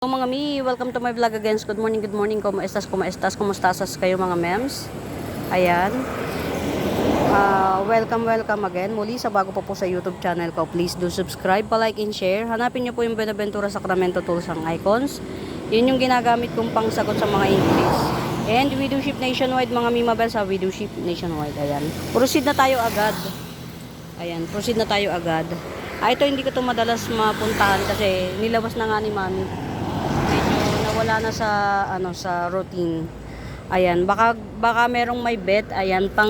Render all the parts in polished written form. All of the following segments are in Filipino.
Hello mga mi, welcome to my vlog again. Good morning, kumustasas kayo mga mems. Ayan. Welcome again muli sa bago po sa YouTube channel ko. Please do subscribe, pa-like and share. Hanapin niyo po yung Benaventura Sacramento Tools ang icons. Yun yung ginagamit kong pangsagot sa mga English. And we do ship nationwide mga mi mabel sa we do ship nationwide. Ayan. Proceed na tayo agad. Ito hindi ko to madalas mapuntahan kasi nilawas na nga ni mami. Wala na sa routine. Ayan, baka merong may bet. Ayan, pang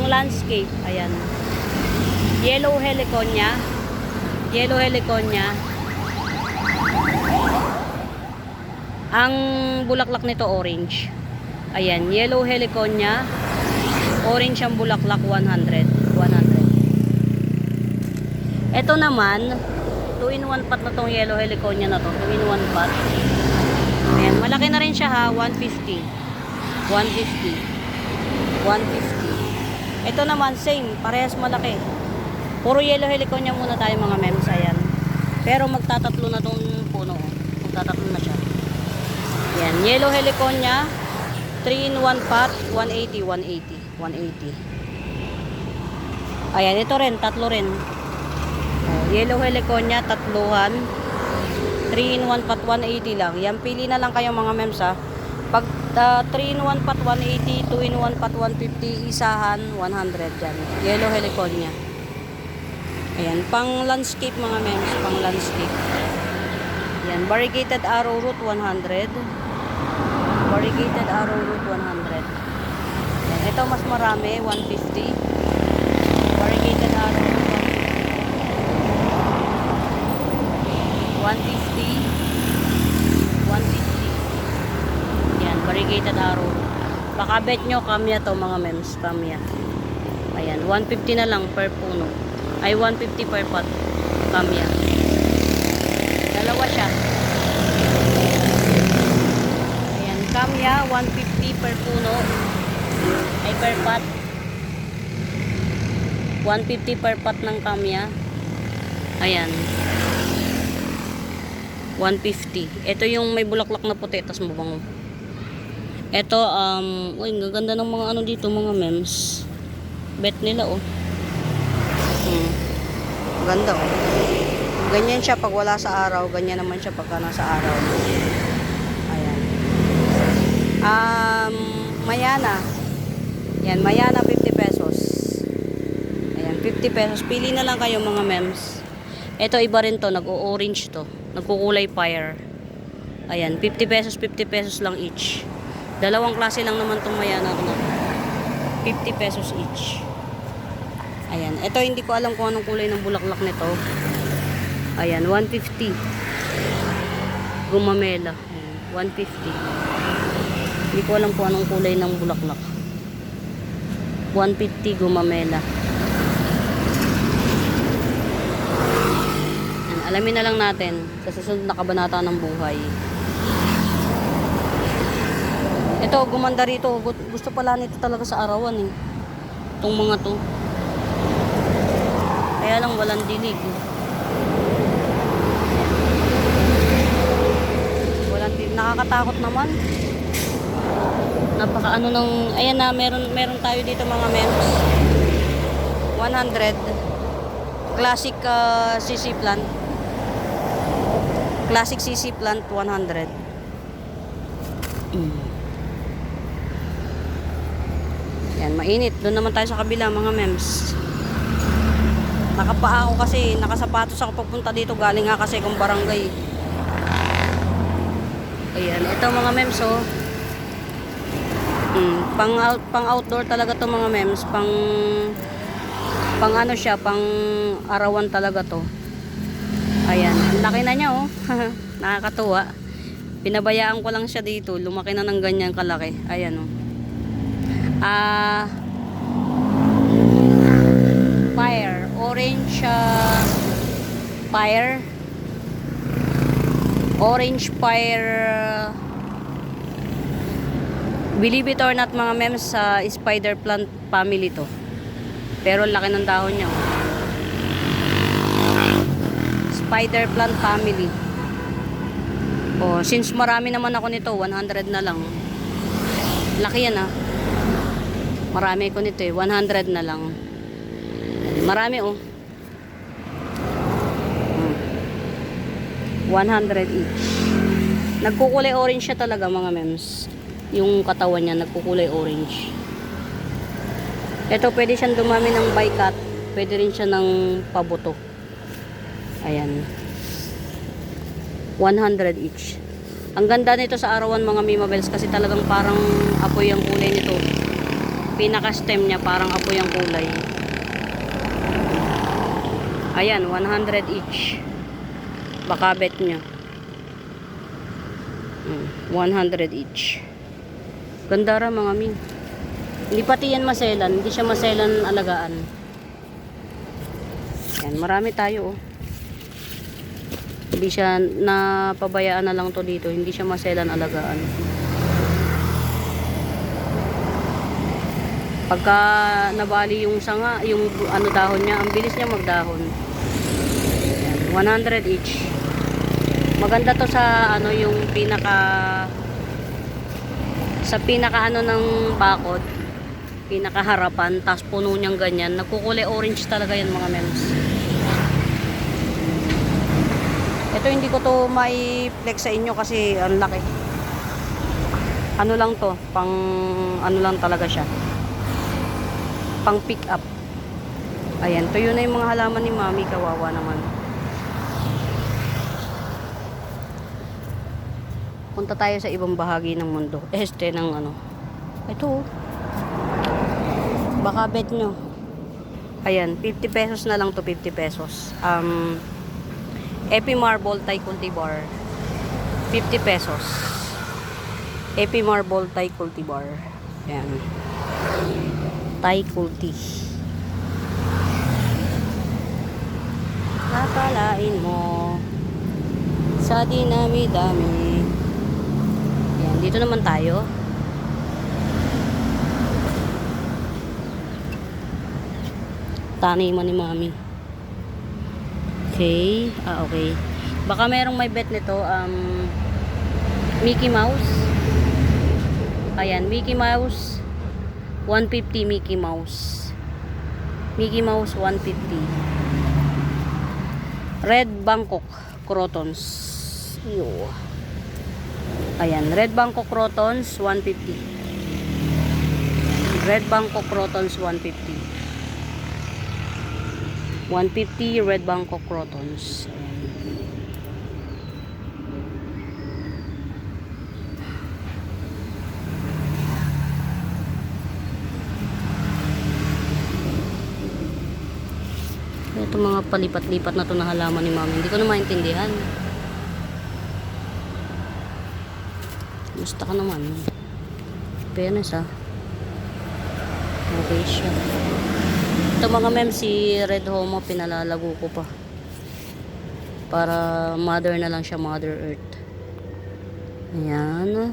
landscape. Ayan. Yellow heliconia. Ang bulaklak nito orange. Ayan, yellow heliconia. Orange ang bulaklak, 100. Ito naman, 2-in-1 pot na tong yellow heliconia na to. 2-in-1 pot. Ayan, malaki na rin siya ha. 150. Ito naman, same. Parehas malaki. Puro yellow heliconia muna tayo mga mems. Ayan. Pero magtatatlo na tong puno. Magtatatlo na siya. Ayan, yellow heliconia. 3-in-1 pot. 180. Ayan, ito rin. Tatlo rin. Yellow heliconia, tatluhan. 3-in-1 pot, 180 lang. Yan, pili na lang kayo mga mems ha. Pag 3-in-1 pot, 180. 2-in-1 pot, 150. Isahan, 100 dyan. Yellow heliconia. Ayan, pang landscape mga mems. Pang landscape. Ayan, variegated arrowroot, 100. Ayan, ito mas marami, 150. Variegated arrowroot, 150. Yan, variegated arrow. Baka bet nyo, kamya to mga mems. Kamya. Ayan, 150 na lang per puno. Ay, 150 per pot. Kamya. Dalawa siya. Ayan, kamya, 150 per puno. Ay, per pot. 150 per pot ng kamya. Ayan. 150. Ito yung may bulaklak na puti, tas mabango. Ito, uy, gaganda ng mga ano dito, mga mems. Bet nila, oh. Ganda, oh. Ganyan siya pag wala sa araw, ganyan naman siya pagka nasa araw. Ayan. Mayana. Yan, Mayana, 50 pesos. Ayan, 50 pesos. Pili na lang kayo, mga mems. Ito, iba rin to, nag-o-orange to. Nagkukulay fire. Ayan, 50 pesos lang each. Dalawang klase lang naman itong Mayana ko na. 50 pesos each. Ayan, ito hindi ko alam kung anong kulay ng bulaklak nito. Ayan, 150. Gumamela. Ayan, 150. Hindi ko alam kung anong kulay ng bulaklak. 150 gumamela. Alamin na lang natin sa susunod na kabanata ng buhay. Ito, gumanda rito. Gusto pala nito talaga sa arawan eh. Itong mga to. Kaya lang walang dilig. Walang dilig. Nakakatakot naman. Napaka ano ng... Ayan na, meron tayo dito mga mems. 100. Classic CC plant. Classic CC plant 100. Yan, mainit. Doon naman tayo sa kabila mga mems. Nakapaa ako kasi, nakasapatos ako pagpunta dito. Galing nga kasi kung barangay. Ayan, ito mga mems oh. Pang outdoor talaga to mga mems. Pang ano siya, pang arawan talaga to. Ayan, laki na niya oh. Nakakatuwa. Pinabayaan ko lang siya dito. Lumaki na ng ganyan kalaki. Ayan oh. Fire. Orange fire. Orange fire. Believe it or not mga mems, sa spider plant family to. Pero laki ng dahon niya. Oh. Spider plant family. Oh, since marami naman ako nito, 100 na lang. Laki yan ah. Marami ko nito eh, 100 na lang. Marami oh. 100 each. Nagkukulay orange siya talaga mga mems. Yung katawan niya nagkukulay orange. Ito pwede siyang dumami ng bicut. Pwede rin siya ng pabuto. Ayan. 100 each. Ang ganda nito sa arawan mga Mimabels kasi talagang parang apoy ang kulay nito. Pinaka-stem niya parang apoy ang kulay. Ayan, 100 each. Baka bet niya. 100 each. Ganda ra mga mi. Hindi pati yan maselan. Hindi siya maselan alagaan. Yan, marami tayo oh. Hindi siya napabayaan na lang to dito. Hindi siya maselan alagaan. Pagka nabali yung sanga, yung ano dahon niya, ang bilis niya magdahon. Yan, 100 each. Maganda to sa ano yung sa pinaka ano ng bakod, pinaka harapan, tapos puno niyang ganyan. Nagkukulay orange talaga yan mga mems. Ito hindi ko to mai-flex sa inyo kasi ang laki. Ano lang to, pang ano lang talaga siya. Pang pick up. Ayan, to yun na yung mga halaman ni Mami, kawawa naman. Punta tayo sa ibang bahagi ng mundo. Ng ano. Ito. Baka bet nyo. Ayan, 50 pesos na lang to, 50 pesos. Epi Marble Thai Cultivar. 50 pesos. Epi Marble Thai Cultivar. Ayan. Thai Culti. Nakalain mo sa dinami-dami. Ayan, dito naman tayo. Taniman ni Mami. Okay. Okay. Baka merong may bet nito. Mickey Mouse. Ayan, Mickey Mouse. 150 Mickey Mouse. Mickey Mouse 150. Red Bangkok Crotons. Yo. Ayan, Red Bangkok Crotons 150. Red Bangkok Crotons 150. 150 Red Bangkok Crotons. Ito mga palipat-lipat na to na halaman ni Mami. Hindi ko na maintindihan. Gusto ka naman. Fairness ah. Okay siya. Ito mga mem, si Red Homo pinalalago ko pa. Para mother na lang siya, Mother Earth. Ayan.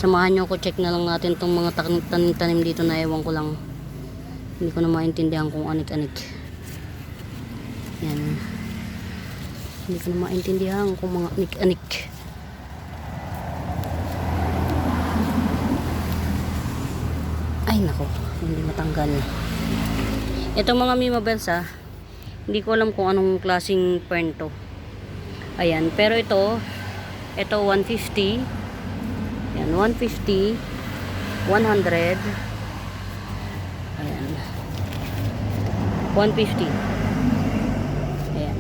Samahan nyo ko, check na lang natin itong mga tanim dito na ewan ko lang. Hindi ko na maintindihan kung anik-anik. Yan. Hindi ko na maintindihan kung mga anik-anik. Ay nako, hindi matanggal. Ito mga Mimabels ah. Hindi ko alam kung anong klaseng fern to. Ayan, pero ito 150. Ayan, 150, 100. Ayan. 150. Ayan.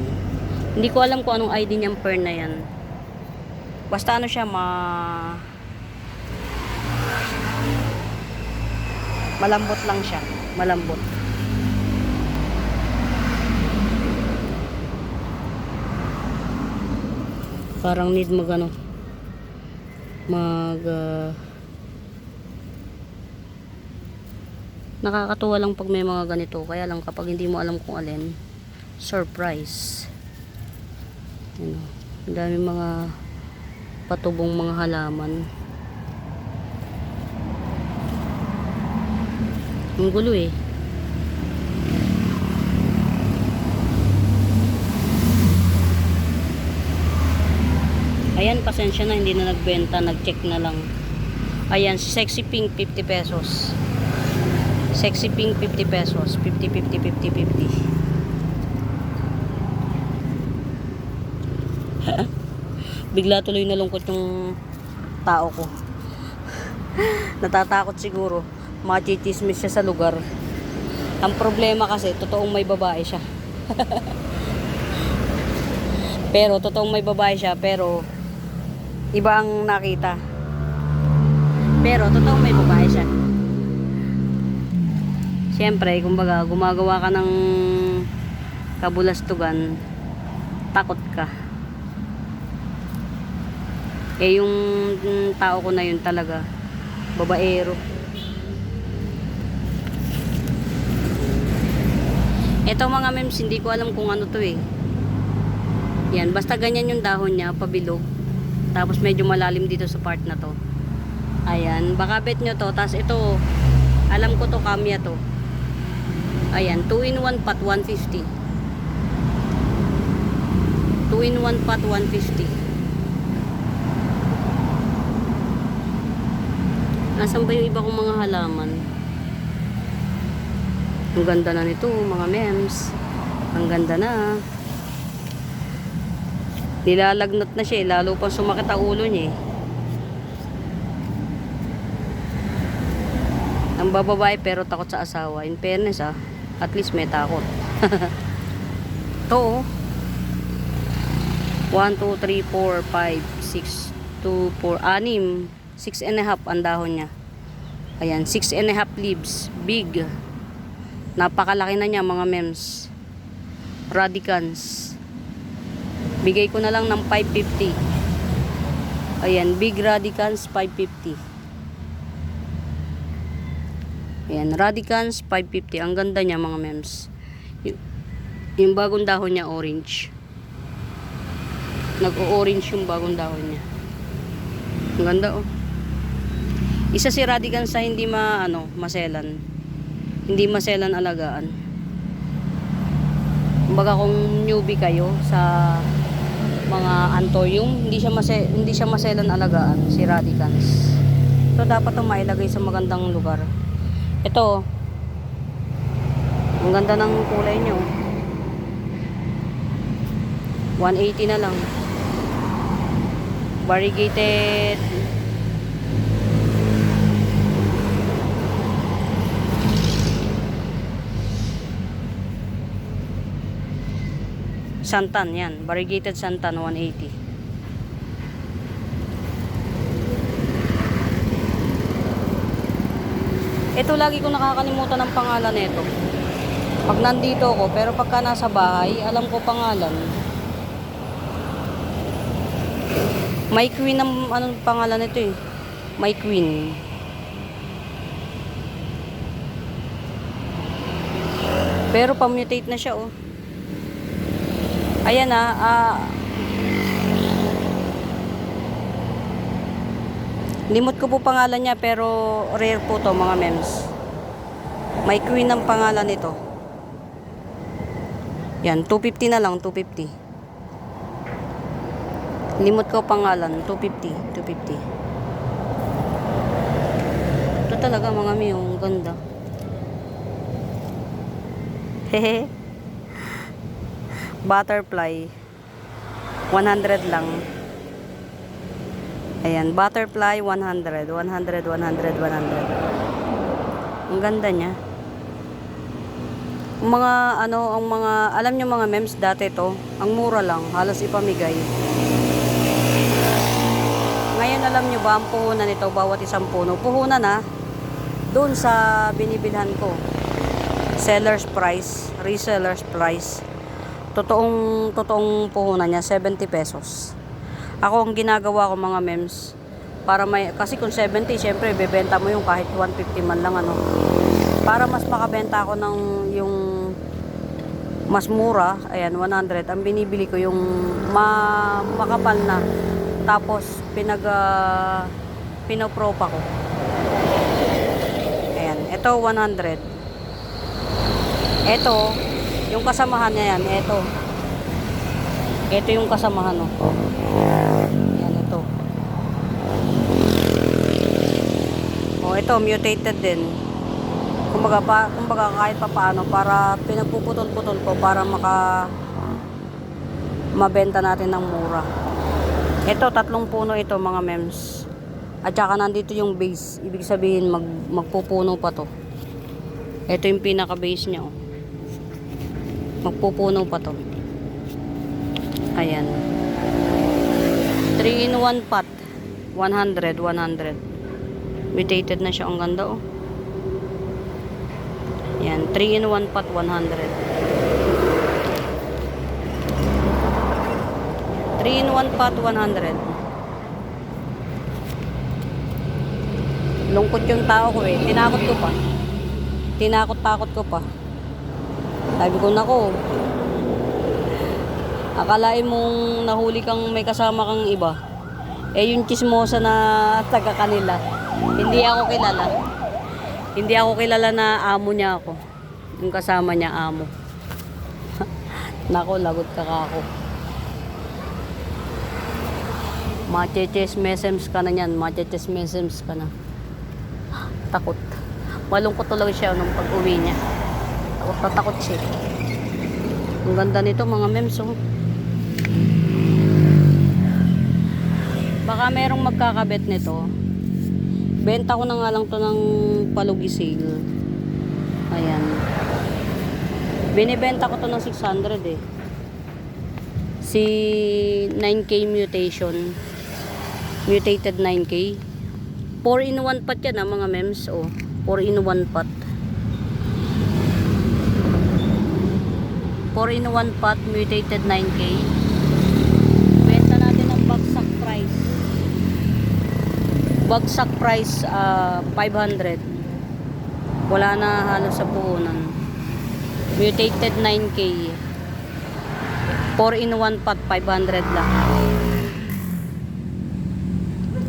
Hindi ko alam kung anong ID niyang fern na yan. Basta ano siya, malambot lang siya. Malambot. Parang need nakakatuwa lang pag may mga ganito, kaya lang kapag hindi mo alam kung alin, surprise. Ang dami mga patubong mga halaman. Ang gulo eh. Ayan, pasensya na, hindi na nagbenta, nag-check na lang. Ayan, sexy pink 50 pesos. Sexy pink 50 pesos. 50, 50, 50, 50. Bigla tuloy nalungkot yung tao ko. Natatakot siguro. Machichismis siya sa lugar. Ang problema kasi, totoong may babae siya. Pero, totoong may babae siya, pero iba ang nakita. Pero, totoong may babae siya. Siyempre, kumbaga, gumagawa ka ng kabulastugan, takot ka. Eh, yung tao ko na yun talaga, babaero. Ito mga mems, hindi ko alam kung ano to eh. Yan, basta ganyan yung dahon niya, pabilog. Tapos medyo malalim dito sa part na to. Ayan, baka bet nyo to. Tapos ito, alam ko to, kamya to. Ayan, 2-in-1 pot, 150. 2-in-1 pot, 150. Nasaan ba yung iba kong mga halaman? Ang ganda na nito, mga mems. Ang ganda na. Nilalagnat na siya, lalo pang sumakit ang ulo niya eh. Ang bababae pero takot sa asawa. In fairness at least may takot. Ito 1, 2, 3, 4, 5, 6, 2, 4, 6. 6.5 ang dahon niya. Ayan, 6.5 leaves. Big. Napakalaki na niya mga mems. Radicans. Bigay ko na lang ng 550. Ayan, big radicans 550. Ayan, radicans 550. Ang ganda niya mga mems. Yung bagong dahon niya orange. Nag-o-orange yung bagong dahon niya. Ang ganda oh. Isa si radicans sa hindi maselan. Hindi maselan alagaan. Kumbaga kung newbie kayo sa mga antoyum, hindi siya maselan alagaan si radicans. So dapat ito mailagay sa magandang lugar. Ito, ang ganda ng kulay niyo. 180 na lang. Variegated. Santan, yan. Variegated santan, 180. Ito lagi ko nakakalimutan ng pangalan nito. Pag nandito ako, pero pagka nasa bahay, alam ko pangalan. My Queen ang anong pangalan nito eh. My Queen. Pero pamutate na siya oh. Ayan limot ko po pangalan niya pero rare po to mga mems. My Queen ang pangalan nito. Yan, 250 na lang, 250. Limot ko pangalan, 250, 250. Ito talaga mga miyong ganda. Hehe. Butterfly 100 lang. Ayan, butterfly 100. Ang ganda niya. Ang mga alam niyo mga mems dati to, ang mura lang, halos ipamigay. Ngayon alam niyo ba ang puhunan nito, bawat isang puno. Puhunan doon sa binibilhan ko. Seller's price, reseller's price. Totoong puhunan niya 70 pesos. Ako ang ginagawa ko mga mems para kasi kung 70 syempre bebenta mo yung kahit 150 man lang para mas makabenta ako ng yung Mas mura, ayan, 100. Ang binibili ko yung makapal na. Tapos, pinopropa ko. Ayan, ito 100. Ito, yung kasamahan niya yan, ito. Ito yung kasamahan, no. Ayan, ito. O, ito, mutated din. Kumbaga kahit pa paano, para pinagpuputol-putol ko para mabenta natin ng mura. Ito, 3 puno ito mga mems. At saka nandito yung base. Ibig sabihin magpupuno pa to. Ito yung pinaka base niya, oh. Magpupuno pa to. Ayan. 3-in-1 pot. 100. Mutated na siya. Ang ganda, oh. Yan, 3-in-1 pot, 100. 3-in-1 pot, 100. Lungkot yung tao ko eh. Tinakot ko pa. Sabi ko, nako, akalain mong nahuli kang may kasama kang iba. Eh, yung chismosa na taga kanila. Hindi ako kilala na amo niya ako. Yung kasama niya, amo. Nako, lagot ka ako. Macheches-mesems ka na yan. Macheches-mesems ka na. Takot. Malungkot tuloy siya nung pag-uwi niya. Takot siya. Ang ganda nito mga mems, oh. Baka merong magkakabet nito. Benta ko na nga lang to ng palugi sale. Ayan. Binibenta ko to ng 600 eh. Si 9K mutation. Mutated 9K. 4-in-1 pot yan mga mems. Oh, 4-in-1 pot. 4-in-1 pot, mutated 9K. Benta natin ng bagsak price. Bagsak price 500. Wala na halos sa puhunan. Mutated 9K. 4-in-1 pot 500 lang.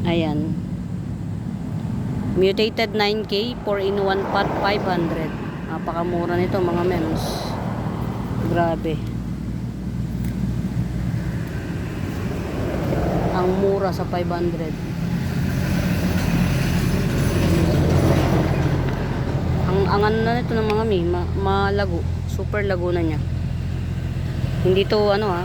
Ayan. Mutated 9K 4-in-1 pot 500. Napakamura nito mga mems. Grabe. Ang mura sa 500. Ang ano na nito ng mga malago, super lago na niya. Hindi to ano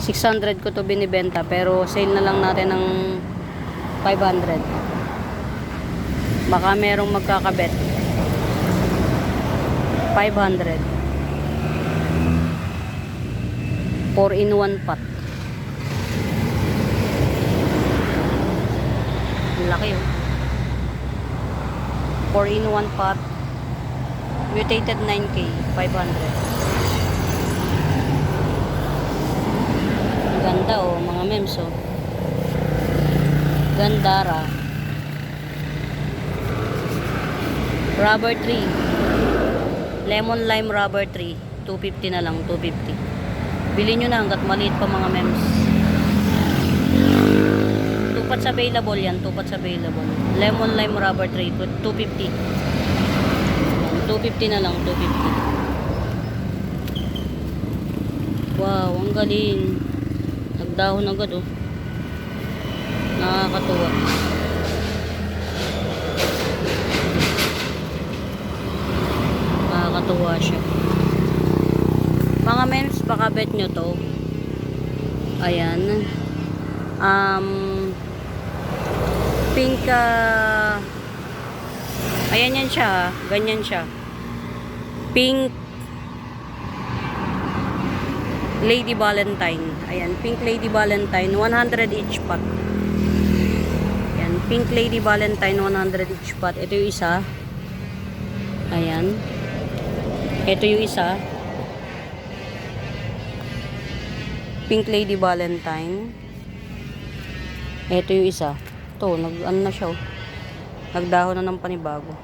600 ko to binibenta pero sale na lang natin ng 500. Baka merong magkakabet. 500. 4-in-1 pot. Laki oh. 4-in-1 pot. Mutated 9K 500. Ganda oh mga mems oh. Gandara. Rubber tree. Lemon lime rubber tree. 250 na lang, 250. Bili nyo na hanggat maliit pa mga mems. Tupats available yan, tupats available. Lemon lime rubber tree, 250. 250 na lang, 250. Wow, ang galing. Nagdahon agad oh. Nakakatuwa. Nakakatuwa siya. Mga mems, baka bet nyo to. Ayan. Pink ayan yan siya, ganyan siya. Pink Lady Valentine. Ayan, Pink Lady Valentine, 100 each pot. Ayan, Pink Lady Valentine, 100 each pot. Ito yung isa. Ayan. Ito yung isa. Pink Lady Valentine. Ito yung isa. Ito, ano na siya oh. Nagdahon na ng panibago.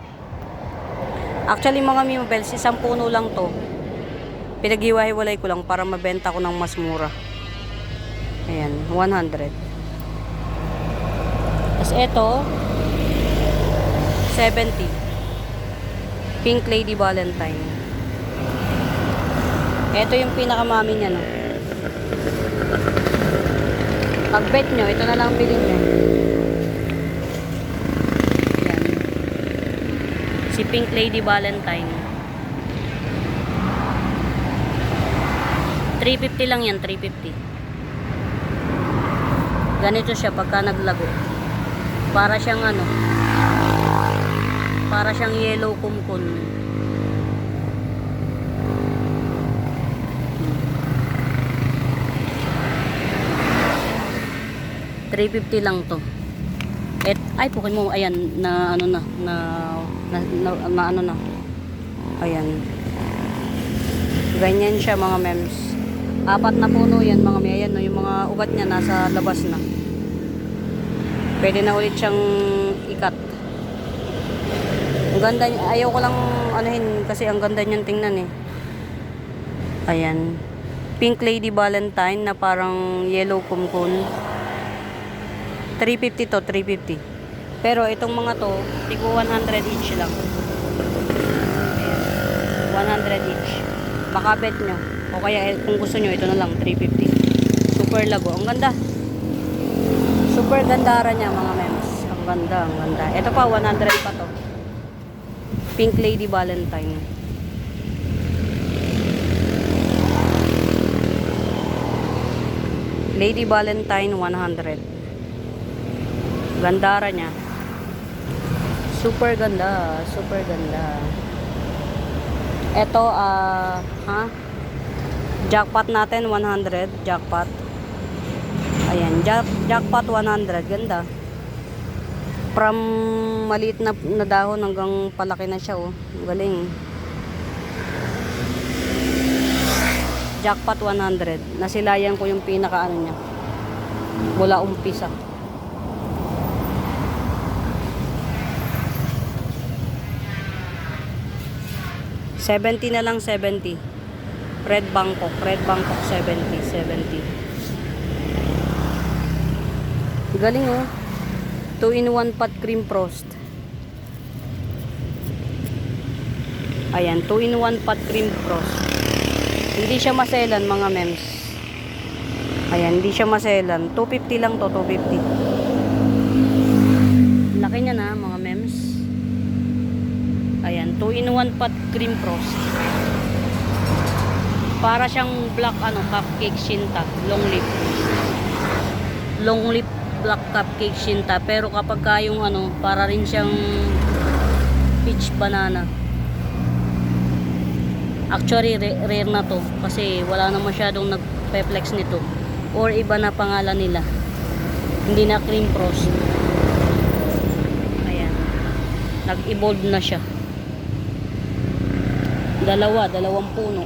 Actually mga Mimabels, isang puno lang to. Pinag-iwa-hiwalay ko lang para mabenta ko ng mas mura. Ayan, 100. Tapos ito, 70. Pink Lady Valentine. Ito yung pinakamami niya, no. Pag bet nyo, ito na lang bilhin nyo. Ayan. Si Pink Lady Valentine. 350 lang yan, 350. Ganito siya pagka naglago. Para siyang ano, para siyang yellow kumkun. $350 lang to. Ay pukin mo, ayan na ano na ano na. Ayan. Ganyan siya mga mems. 4 na puno yan mga may. Ayan no, yung mga ugat niya nasa labas na. Pwede na ulit siyang ikat. Ang ganda niya. Ayaw ko lang anuhin kasi ang ganda niyang tingnan eh. Ayan. Pink Lady Valentine na parang yellow kumkun. 350 to, 350. Pero itong mga to, tigo 100 each lang. Ayan. 100 each. Baka bet nyo. O kaya kung gusto nyo, ito na lang, 350. Super lago. Ang ganda. Super gandara niya mga mems. Ang ganda, ang ganda. Ito pa, 100 pa to. Pink Lady Valentine. Lady Valentine 100. Gandara niya. Super ganda, super ganda. Ito jackpot natin 100, jackpot. Ayan, jackpot 100, ganda. From maliit na dahon hanggang palaki na siya oh. Galing. Jackpot 100. Nasilayan ko yung pinaka ano niya. Mula umpisa. $70 na lang, 70. Red Bangkok 70. Galing oh. 2-in-1 pot cream frost. Ayan, 2-in-1 pot cream frost. Hindi siya maselan mga mems. Ayan, hindi siya maselan. 250 lang to, 250. Laki niya na mga mems. Ayan, 2-in-1 pot cream frost. Para siyang black cupcake shinta, long lip. Long lip black cupcake shinta, pero kapag ka yung para rin siyang peach banana. Actually rare na to kasi wala na masyadong nagpe-flex nito or iba na pangalan nila. Hindi na cream frost. Ayan. Nag-evolve na siya. Dalawang puno.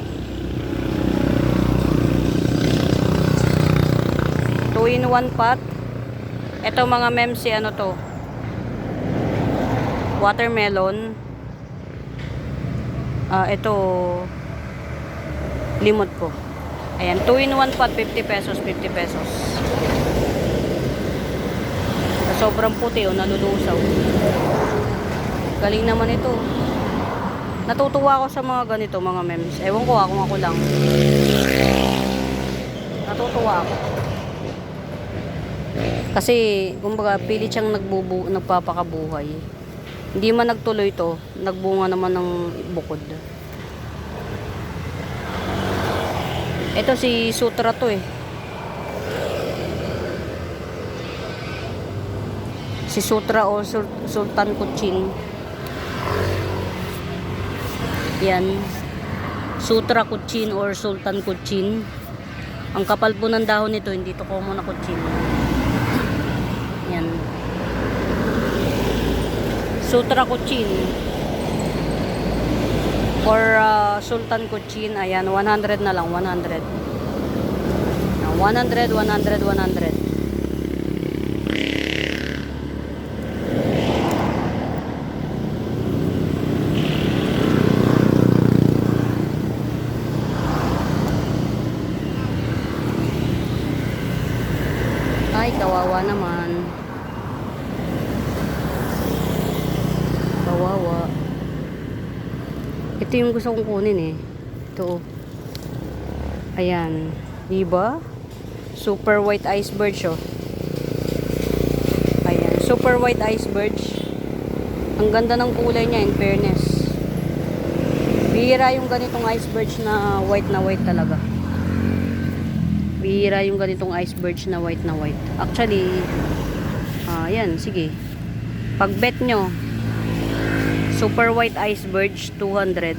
2-in-1 pot. Ito mga mems to. Watermelon. Ito limot ko. Ayan, 2-in-1 pot, 50 pesos. Sobrang puti nalulusaw. Galing naman ito. Natutuwa ako sa mga ganito mga mems. Ewan ko kung ako lang. Natutuwa ako. Kasi kumbaga pilit siyang nagpapakabuhay. Hindi man nagtuloy to, nagbunga naman ng bukod. Ito si Sutra to eh. Si Sutra o Sultan Kuchin. Yan. Sutra Kuchin or Sultan Kuchin. Ang kapal po ng dahon nito, hindi to common na Kuchin. Yan. Sutra Kuchin or Sultan Kuchin. Ayan, 100 na lang, 100. 100. Ay, kawawa naman. Kawawa. Ito yung gusto kong kunin eh. Ito. Ayan. Diba? Super white iceberg oh. Ayan. Super white iceberg. Ang ganda ng kulay niya in fairness. Bihira yung ganitong iceberg na white talaga. Bihira yung ganitong iceberg na white. Actually, ayan, sige. Pag bet nyo, super white iceberg 200.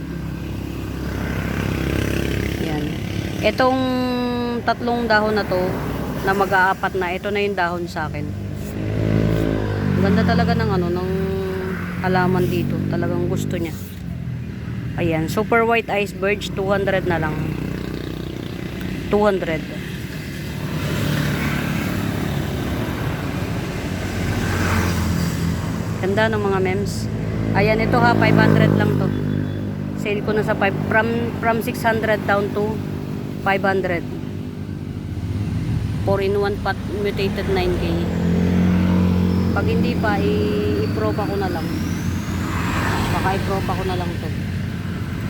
Yan. Itong tatlong dahon na to na mag-aapat na, ito na yung dahon sa akin. Ganda talaga ng ng halaman dito. Talagang gusto niya. Ayan, super white iceberg 200 na lang. 200. Ganda ng mga mems. Ayan, ito ha, 500 lang to. Sale ko na sa 5 from 600 down to 500. 4-in-1 pot mutated 9K. Pag hindi pa, i-propa ko na lang. Baka i-propa ko na lang to.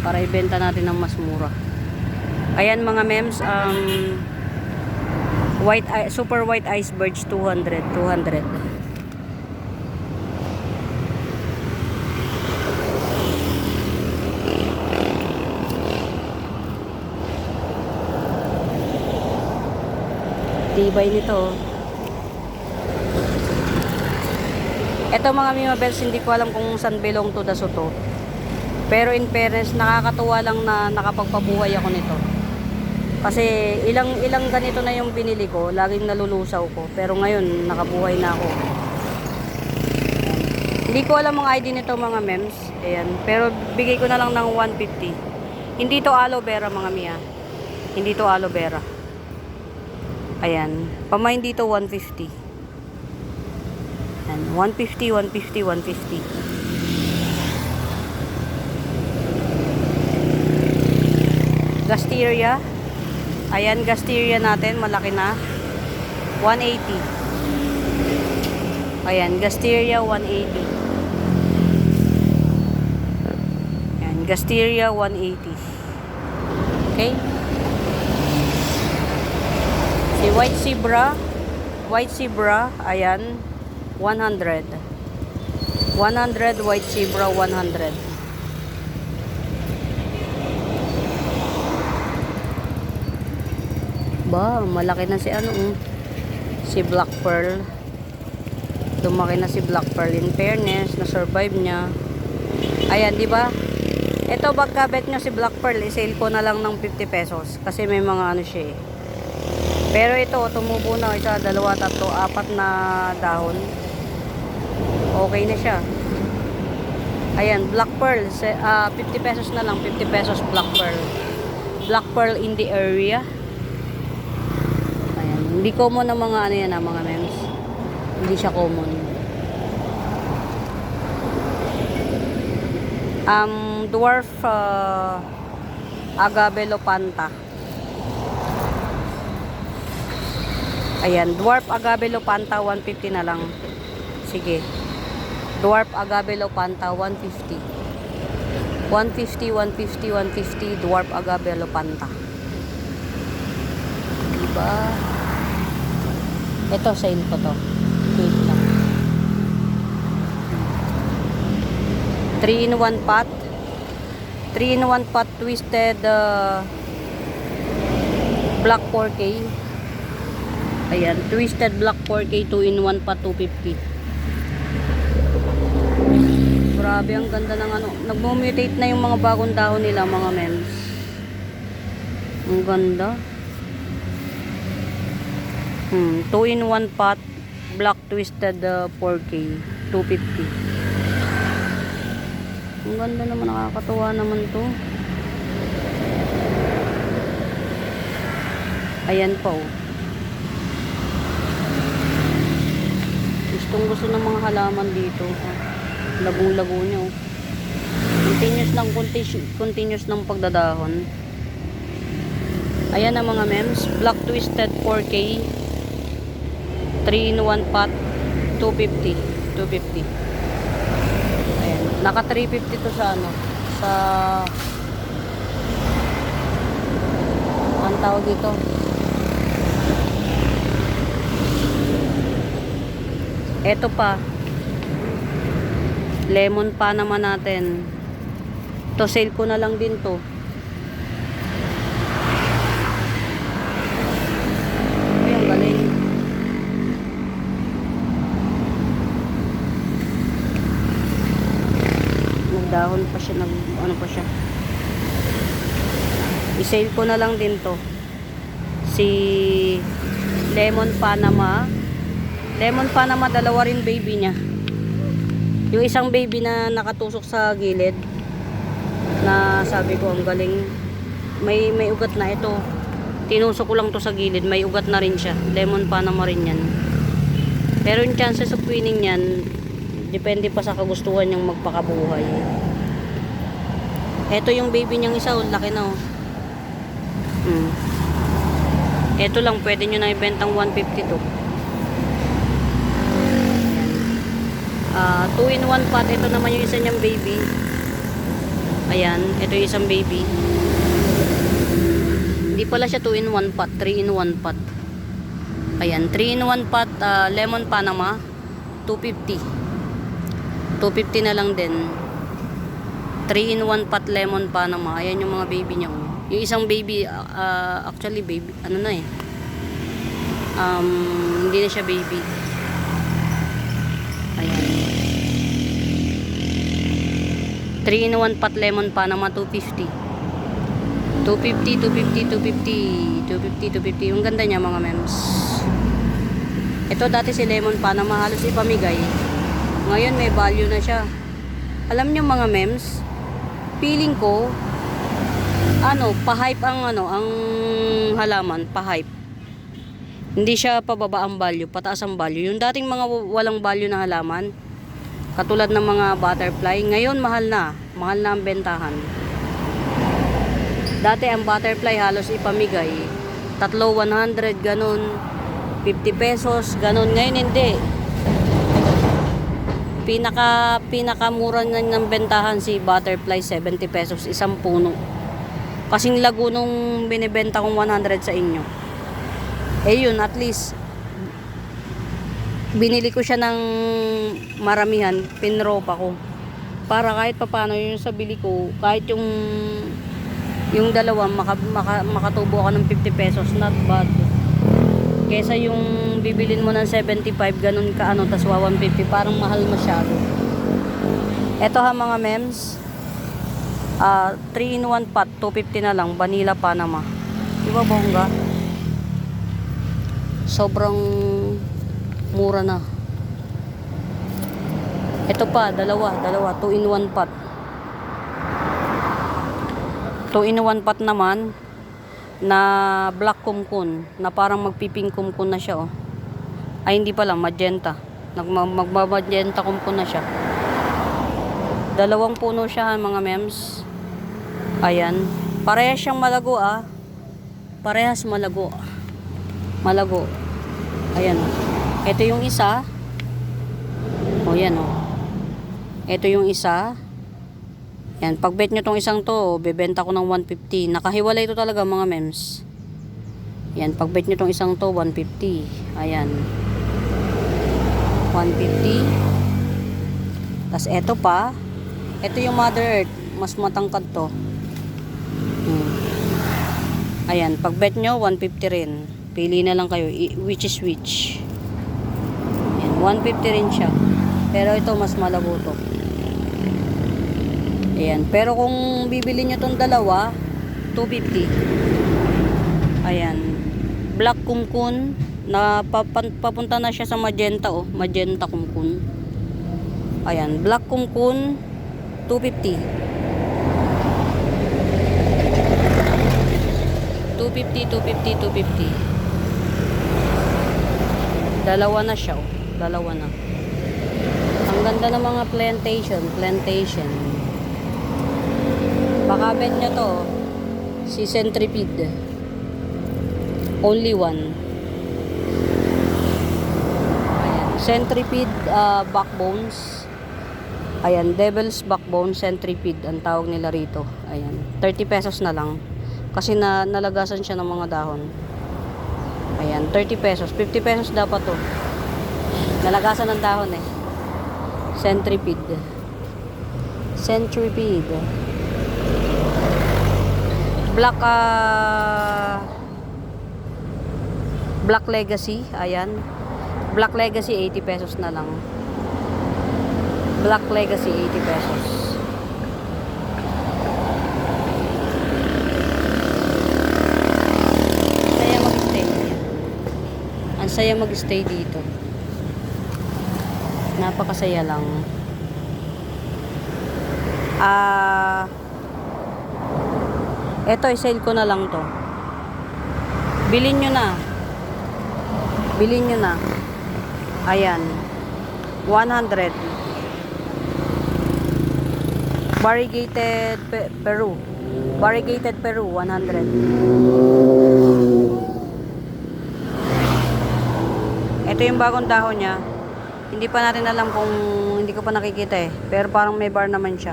Para ibenta natin ng mas mura. Ayan mga mems, super white iceberg 200. Tibay nito. Ito mga Mimabels, hindi ko alam kung saan belong to the Soto. Pero in fairness, nakakatuwa lang na nakapagpabuhay ako nito. Kasi ilang ganito na yung binili ko, laging nalulusaw ko. Pero ngayon, nakabuhay na ako. Hindi ko alam ang ID nito mga mems. Ayan. Pero bigay ko na lang ng 150. Hindi to aloe vera mga Mia. Hindi to aloe vera. Ayan. Pamain dito 150. Ayan. 150. Gasteria. Ayan, gasteria natin. Malaki na. 180. Ayan, gasteria 180. Ayan, gasteria 180. Okay? Si white zebra, ayan, 100. 100 white zebra, 100. Ba, malaki na si si black pearl. Lumaki na si black pearl. In fairness, na-survive niya. Ayan, di ba? Ito, pagka-bet nyo si black pearl, i-sale ko na lang ng 50 pesos. Kasi may mga siya eh. Pero ito, tumubo na isa, dalawa, tatlo, apat na dahon. Okay na siya. Ayan, black pearl. 50 pesos na lang. 50 pesos black pearl. Black pearl in the area. Ayan. Hindi common ng mga yan mga mems. Hindi siya common. Dwarf agave lopanta. Ayan, dwarf agave lopanta 150 na lang. Sige. Dwarf agave lopanta 150. 150 dwarf agave lopanta. Diba? Ito sale ko to. Wait lang. 3-in-1 pot. 3-in-1 pot twisted black 4K. Ayan, twisted black 4K 2-in-1 pot 250. Grabe, ang ganda ng nagmo-mutate na yung mga bagong dahon nila mga mems. Ang ganda. 2-in-1 pot black twisted 4K 250. Ang ganda naman, nakakatuwa naman to. Ayan po. Gusto ng mga halaman dito. Lagong-lago nyo. Continuous ng pagdadahon. Ayan ang mga mems. Black twisted 4K. 3 in 1 pot, 250. 250. Ayan. Naka 350 to sa ano, sa ang tawag dito. Eto pa. Lemon pa naman natin. To sale ko na lang din to. Ayun, galing. Nagdahon pa siya, ano pa siya. I-sale ko na lang din to. Si Lemon Panama. Lemon Panama, dalawa rin baby niya. Yung isang baby na nakatusok sa gilid, na sabi ko ang galing, may ugat na ito. Tinusok ko lang to sa gilid, may ugat na rin siya. Lemon Panama rin yan. Pero yung chances of winning yan, depende pa sa kagustuhan niyang magpakabuhay. Ito yung baby niyang isa, laki na oh. Ito lang, pwede nyo na ibentang 150 to. 2 in 1 pot. Ito naman yung isa niyang baby. Ayan, ito yung isang baby. Hindi pala siya 2 in 1 pot, 3 in 1 pot. Ayan, 3 in 1 pot, Lemon Panama, 250. 250 na lang din. 3 in 1 pot Lemon Panama. Ayan yung mga baby niya. Yung isang baby, actually baby, ano na eh. Hindi na siya baby. Ayan. 3 in 1 pot Lemon Panama, 250. 250, 250, 250, 250, 250. Yung ganda niya mga mems. Ito dati si Lemon Panama halos ipamigay. Ngayon may value na siya. Alam niyo mga mems, feeling ko pa-hype ang ang halaman, pa-hype. Hindi siya pababa ang value, pataas ang value. Yung dating mga walang value na halaman, katulad ng mga butterfly, ngayon mahal na ang bentahan. Dati ang butterfly halos ipamigay, 100 ganun, 50 pesos, ganun. Ngayon hindi. Pinakamura ng bentahan si butterfly, 70 pesos isang puno. Kasing lago nung binibenta kong 100 sa inyo. Eh yun, at least binili ko siya ng maramihan, pinropa ko. Para kahit papaano yung sa bili ko, kahit yung dalawa makatubo ako ng 50 pesos, not bad. Kesa yung bibilin mo ng 75 ganun ka tas 150, parang mahal masyado. Eto ha mga mems, 3 in 1 pot, 250 na lang, Vanilla Panama. Diba bongga? Sobrang mura na. Ito pa, dalawa, 2 in 1 pot. 2 in 1 pot naman na black kumkun, na parang magpiping kumkun na siya oh. Ay hindi pala, magenta. Magmamagenta kumkun na siya. Dalawang puno siya mga mems. Ayan. Parehas siyang malago ah. Parehas malago. Malago. Ayan oh. Ito yung isa. O yan oh. Ito yung isa. Yan. Pag bet nyo tong isang to, bebenta ko ng 150. Nakahiwalay ito talaga mga mems. Yan. Pag bet nyo tong isang to, 150. Ayan. 150. Tapos eto pa. Ito yung Mother Earth. Mas matangkad to. Ayan. Pag bet nyo, 150 rin. Pili na lang kayo. Which is which. Ayan. 150 rin siya. Pero ito mas malabo to. Ayan. Pero kung bibili nyo tong dalawa, 250. Ayan. Black kumkun. Na papunta na siya sa magenta oh. Magenta kumkun. Ayan. Black kumkun. 250. 250. Dalawa na siya oh. Dalawa na. Ang ganda ng mga plantation. Baka bet nyo to oh. Si Centipede. Only one. Centipede backbones. Ayan, devil's backbone, centipede ang tawag nila rito. Ayan, 30 pesos na lang. Kasi nalagasan siya ng mga dahon. Ayan, 30 pesos. 50 pesos dapat to. Nalagasan ng dahon eh. Centipede. Centipede. Black Legacy. Ayan. Black Legacy, 80 pesos na lang. Black Legacy, 80 pesos. Saya mag-stay. Ang saya mag-stay dito. Napakasaya lang. Eto, i-sale ko na lang to. Bilhin nyo na. Bilhin nyo na. Ayan. 100. Variegated Peru. Variegated Peru, 100. Ito yung bagong dahon niya. Hindi pa natin alam kung, hindi ko pa nakikita eh. Pero parang may bar naman siya.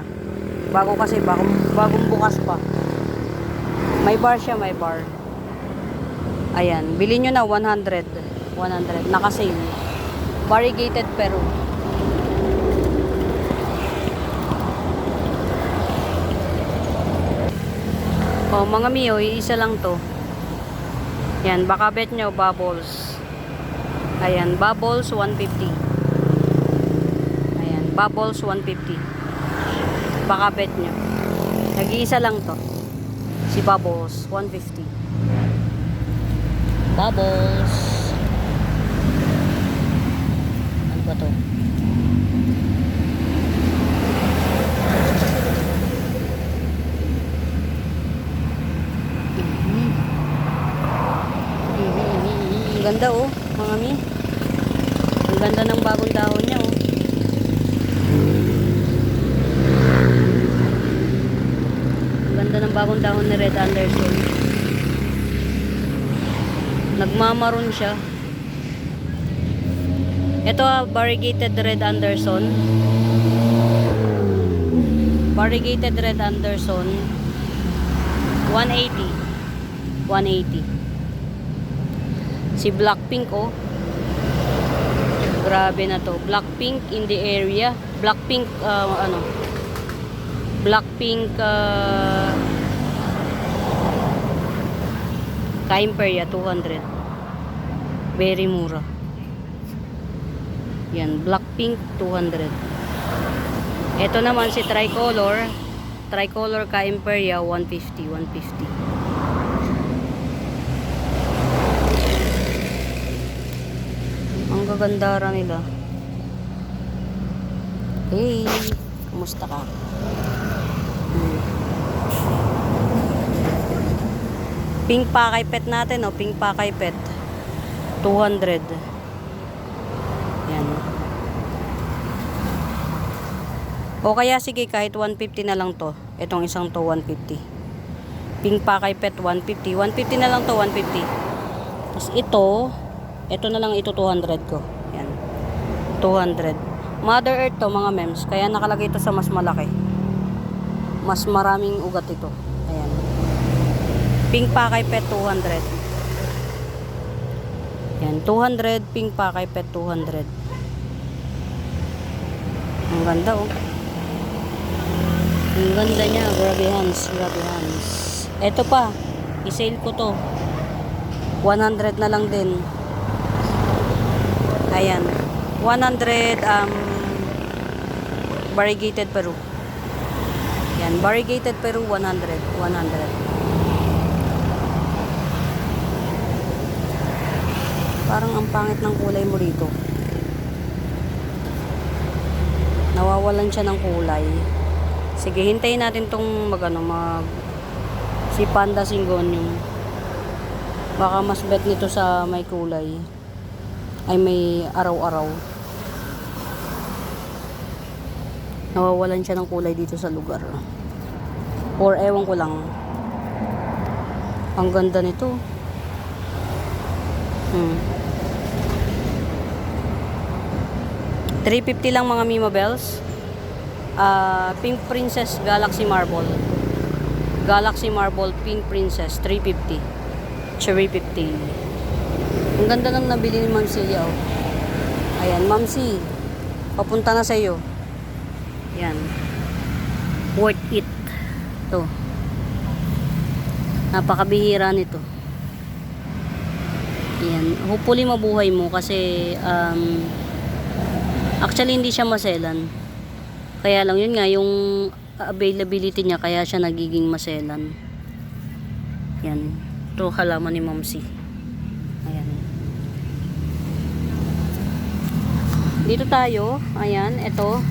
Bago kasi, bagong bukas pa. May bar siya, may bar. Ayan, bilhin nyo na 100. 100, naka-sale. Variegated Peru. Oh, mga miyo, isa lang to. Yan, baka bet nyo, bubbles. Ayan, bubbles 150. Ayan, bubbles 150. Baka bet nyo. Nag-iisa lang to. Si bubbles 150. Bubbles. Ano ba to? Ang ganda oh, mga mi. Ang ganda ng bagong dahon niya oh. Ang ganda ng bagong dahon ni Red Anderson. Nagmamaroon siya. Ito variegated Red Anderson. Variegated Red Anderson. 180. 180. Si Blackpink oh. Grabe na to. Blackpink in the area. Blackpink Blackpink Caimperia 200. Very mura. Yan, Blackpink 200. Ito naman si Tricolor. Tricolor Caimperia 150, 150. Ang gagandara nila. Hey, kumusta ka? Pink pakay pet natin, oh. Pink pakay pet. 200. Yan. O kaya sige, kahit 150 na lang to. Itong isang to, 150. Pink pakay pet, 150. 150 na lang to, 150. Tapos ito na lang, ito 200 ko. Yan. 200. Mother Earth to, mga mems. Kaya nakalagay ito sa mas malaki. Mas maraming ugat ito. Ayan. Pink pakay pet 200. Yan, 200 pink pakay pet 200. Ang ganda oh. Ang ganda niya, grabe hands, grabe hands. Ito pa, i-sale ko to. 100 na lang din. Ayan. 100 variegated Peru. Yan, variegated Peru 100. 100. Parang ang pangit ng kulay mo rito. Nawawalan siya ng kulay. Sige, hintayin natin tong si Panda Syngonium. Baka mas bet nito sa may kulay. Ay may araw-araw. Nawawalan siya ng kulay dito sa lugar. Or ewan ko lang. Ang ganda nito. 350 lang mga Mima Bells. Pink Princess Galaxy Marble. Galaxy Marble Pink Princess 350. Cherry 50. Ang ganda ng nabili ni Ma'am Celia, oh. Ayan, Ma'am C. Papunta na sa iyo. Yan. Worth it. To. Napakabihira nito. Yan. Hopefully mabuhay mo kasi actually hindi siya maselan. Kaya lang yun nga yung availability niya kaya siya nagiging maselan. Yan. Ito halaman ni Ma'am C. Ayan. Dito tayo. Ayan. Ito.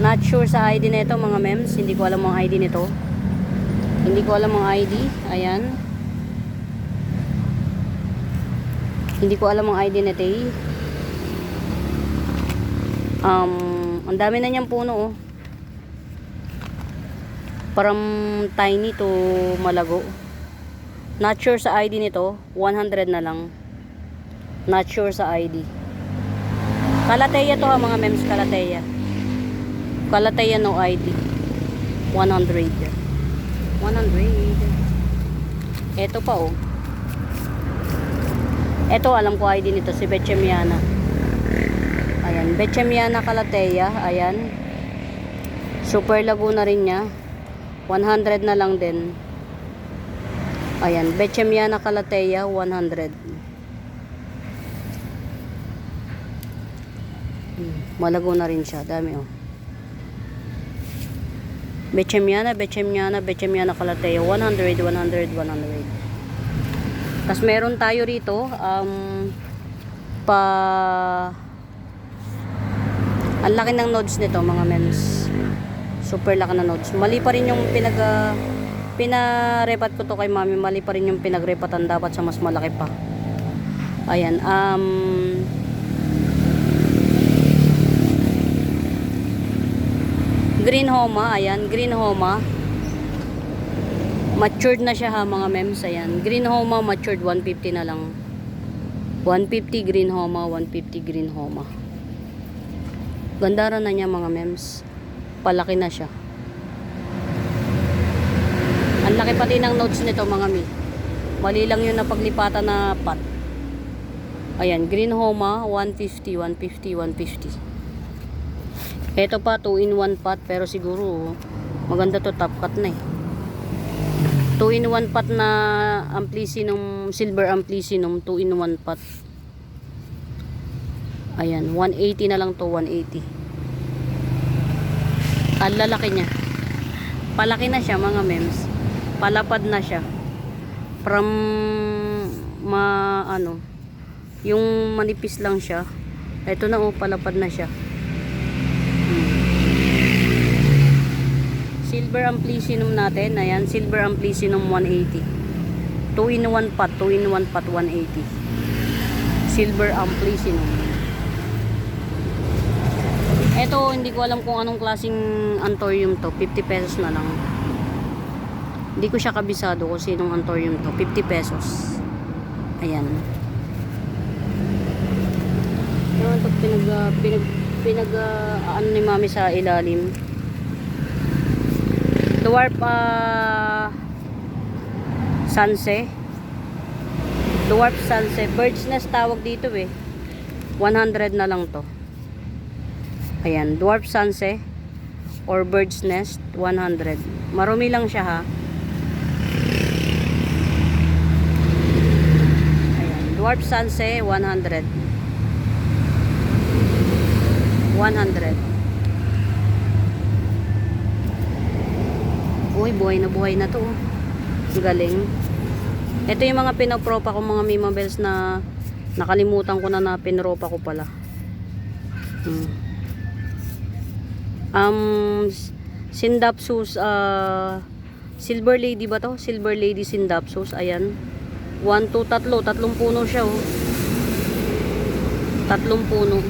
Not sure sa ID nito mga mems. Hindi ko alam ang ID nito. Hindi ko alam ang ID. Ayan. Hindi ko alam ang ID nito. Ang dami na niyang puno, oh. Parang tiny to malago. Not sure sa ID nito. 100 na lang. Not sure sa ID. Calathea to ha mga mems. Calathea. Calathea no ID. 100. 100. Ito pa, oh. Ito alam ko ID nito. Si Betchemiana. Ayan. Betchemiana Calathea. Ayan. Super Laguna rin niya. 100 na lang din. Ayan. Betchemiana Calathea. 100. Malago na rin siya. Dami, oh. Betchemiana Calathea 100. Tapos meron tayo rito ang laki ng nodes nito mga mems. Super laki na nodes. Mali pa rin yung pinarepat ko to kay mami. Mali pa rin yung pinagrepatan. Dapat sa mas malaki pa. Ayan. Green Homa, ayan, Green Homa. Matured na siya ha mga mems, ayan. Green Homa matured 150 na lang. 150 Green Homa, 150 Green Homa. Ganda rin na niya mga mems. Palaki na siya. Ang laki pati ng nodes nito mga mi. Mali lang yun na paglipatan na pot. Ayan, Green Homa 150, 150, 150. Ito pa 2-in-1 pot pero siguro maganda to, top cut na eh. 2-in-1 pot na Amplicynum, silver Amplicynum, 2-in-1 pot. Ayan, 180 na lang to, 180. Ang lalaki niya. Palaki na siya mga mems. Palapad na siya. From yung manipis lang siya. Ito na, oh, palapad na siya. Silver Amplicynum natin. Ayan, Silver Amplicynum 180. 2-in-1 pot, 2-in-1 pot 180. Silver Amplicynum. Ito, hindi ko alam kung anong klaseng anthurium to. 50 pesos na lang. Hindi ko siya kabisado kung sinong anthurium to. 50 pesos. Ayan. Ito, ano ni mami sa ilalim. Dwarf Sanse. Dwarf Sanse. Bird's nest tawag dito eh. 100 na lang to. Ayan. Dwarf Sanse or bird's nest 100. Marumi lang siya ha. Ayan. Dwarf Sanse 100. 100. Buhay na to. Galing. Ito yung mga pinopropa ko mga Mima Bells na nakalimutan ko na pinropa ko pala. Sindapsus Silver Lady ba to? Silver Lady Sindapsus. Ayan. 1, 2, 3. Tatlong puno siya, oh. Tatlong puno.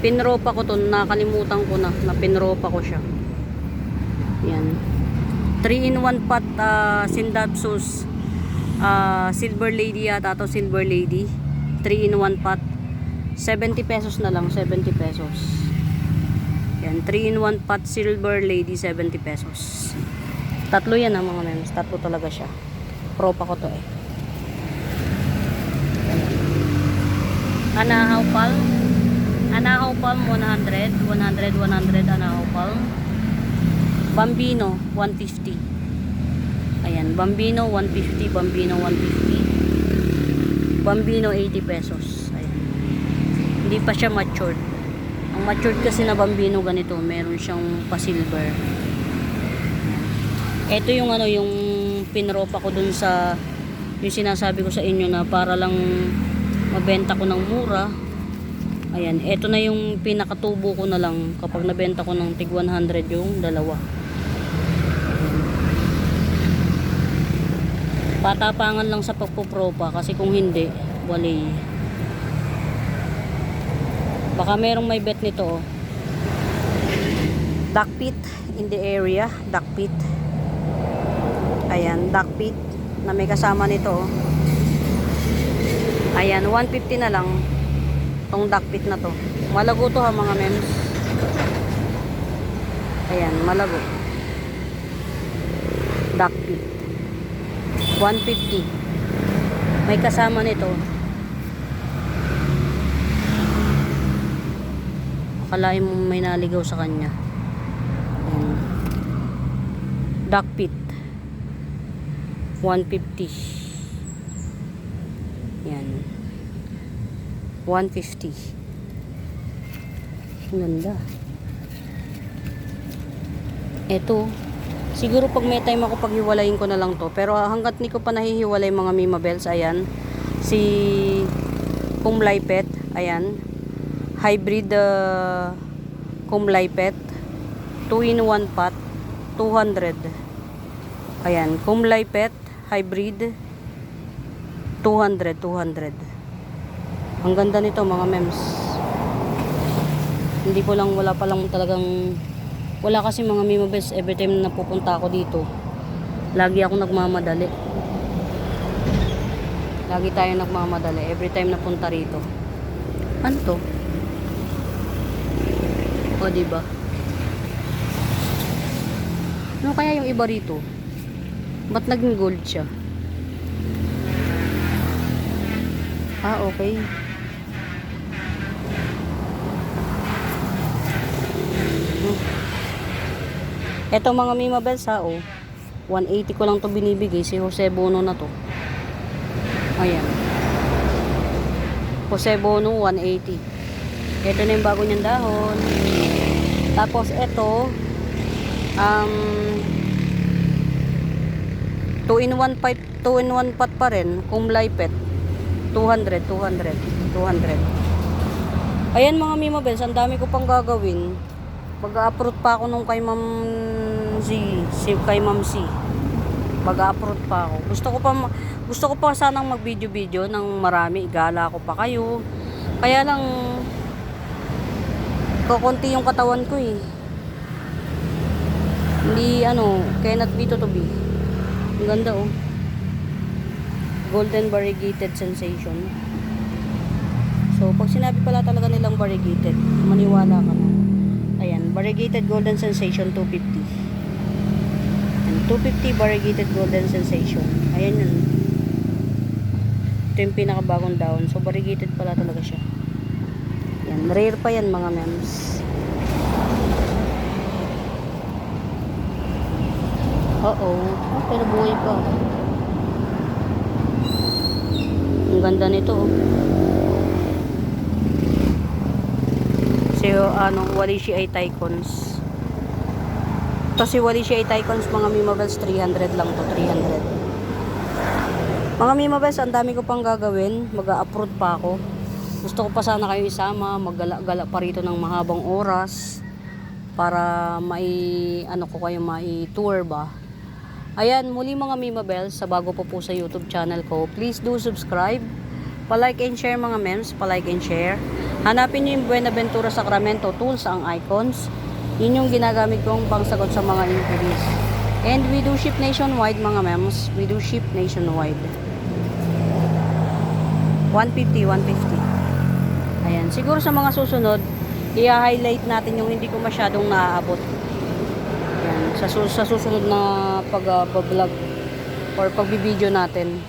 Pinropa ko to. Nakalimutan ko na pinropa ko siya. Ayan. 3-in-1 pot Sindapsus Silver Lady yata to, Silver Lady. 3-in-1 pot. 70 pesos na lang, 70 pesos. Yan, 3-in-1 pot silver lady, 70 pesos. Tatlo yan mga mems, tatlo talaga siya. Propa ko to eh. Anahaw palm. Anahaw palm 100, 100, 100 anahaw palm. Bambino 150. Ayan, Bambino 150, Bambino 150. Bambino 80 pesos. Ayan. Hindi pa siya matured. Ang matured kasi na Bambino ganito, meron siyang pa-silver. Ito yung ano, yung pinropa ko dun sa yung sinasabi ko sa inyo na para lang mabenta ko ng mura. Ayan, ito na yung pinakatubo ko na lang kapag nabenta ko ng tig 100 yung dalawa. Patapangan lang sa pagpupropa kasi kung hindi, wali. Baka merong may bet nito oh. Duck pit in the area, duck pit. Ayan, duck pit na may kasama nito oh. Ayan, 150 na lang tong duck pit na to. Malago to ha mga mems. Ayan, malago. Duck pit 150. May kasama nito. Akalain mo may naligaw sa kanya. Ayan. Duck pit 150. Yan. 150. Ang ganda. Ito. Siguro pag may time ako paghiwalayin ko na lang to. Pero hanggat ni ko pa nahihiwalay mga Mima Bells. Ayan. Si Kumlay Pet. Ayan. Hybrid Kumlay Pet. 2-in-1 pot. 200. Ayan. Kumlay Pet. Hybrid. 200. Ang ganda nito mga mems. Hindi ko lang, wala pa lang talagang, wala kasi mga Mima Bells, every time na pupunta ako dito, lagi ako nagmamadali. Lagi tayo nagmamadali, every time na punta rito. Ano to? O diba? Ano kaya yung iba rito? Ba't naging gold siya? Ah, okay. Eto mga Mima Bells ha, oh. 180 ko lang to binibigay. Si Jose Bono na to. Ayan. Jose Bono, 180. Eto na yung bago niyang dahon. Tapos eto, 2-in-1 pipe, 2-in-1 pot pa rin. Kumlay Pet. 200. Ayan mga Mima Bells, ang dami ko pang gagawin. Mag-a-upload pa ako nung kay Ma'am Z, kay Ma'am C. Mag-a-upload pa ako. Gusto ko pa sanang mag-video ng marami, igala ko pa kayo. Kaya lang kukunti yung katawan ko eh. Hindi cannot be to be. Ang ganda oh. Golden variegated sensation. So pag sinabi pala talaga nilang variegated, maniwala ka na. Ayan, variegated golden sensation 250. And 250 variegated golden sensation. Ayan yun. Ito yung pinakabagong daon. So variegated pala talaga siya. Ayan, rare pa yan mga mems. Pero buhay pa. Ang ganda nito oh. Walishi ay Tycons. Ito si Walishi ay Tycons mga Mima Bells, 300 lang to, 300. Mga Mima Bells, ang dami ko pang gagawin. Mag-a-upload pa ako. Gusto ko pa sana kayo isama, maggala-gala pa rito ng mahabang oras para mai-tour ba. Ayan, muli mga Mima Bells, sa bago po sa YouTube channel ko, please do subscribe. Pa-like and share mga mems, pa-like and share. Hanapin nyo yung Buenaventura Sacramento tools, ang icons. Yun yung ginagamit kong pangsagot sa mga inquiries. And we do ship nationwide mga mems. We do ship nationwide. 150. Ayan, siguro sa mga susunod, i-highlight natin yung hindi ko masyadong naaabot. Ayan, sa susunod na pag-vlog or pagbibideo natin.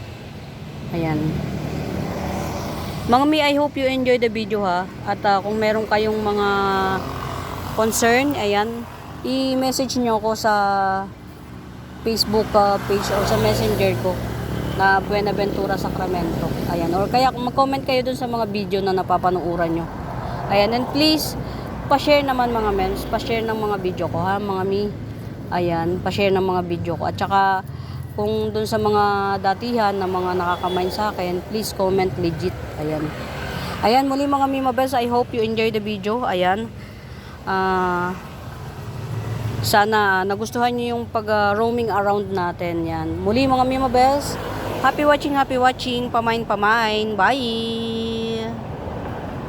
Ayan. Mga mi, I hope you enjoy the video ha. At kung meron kayong mga concern, ayan, i-message nyo ako sa Facebook page o sa messenger ko na Buenaventura Sacramento. Ayan, or kaya kung mag-comment kayo dun sa mga video na napapanuuran nyo. Ayan, and please, pa-share naman mga mems, pa-share ng mga video ko ha, mga mi. Ayan, pa-share ng mga video ko. At saka, kung dun sa mga datihan na mga nakakamind sa akin, please comment legit. Ayan. Ayan, muli mga mi mabes, I hope you enjoy the video. Ayan. Sana nagustuhan nyo yung pag-roaming around natin. Yan. Muli mga mi mabes, happy watching, pamain. Bye!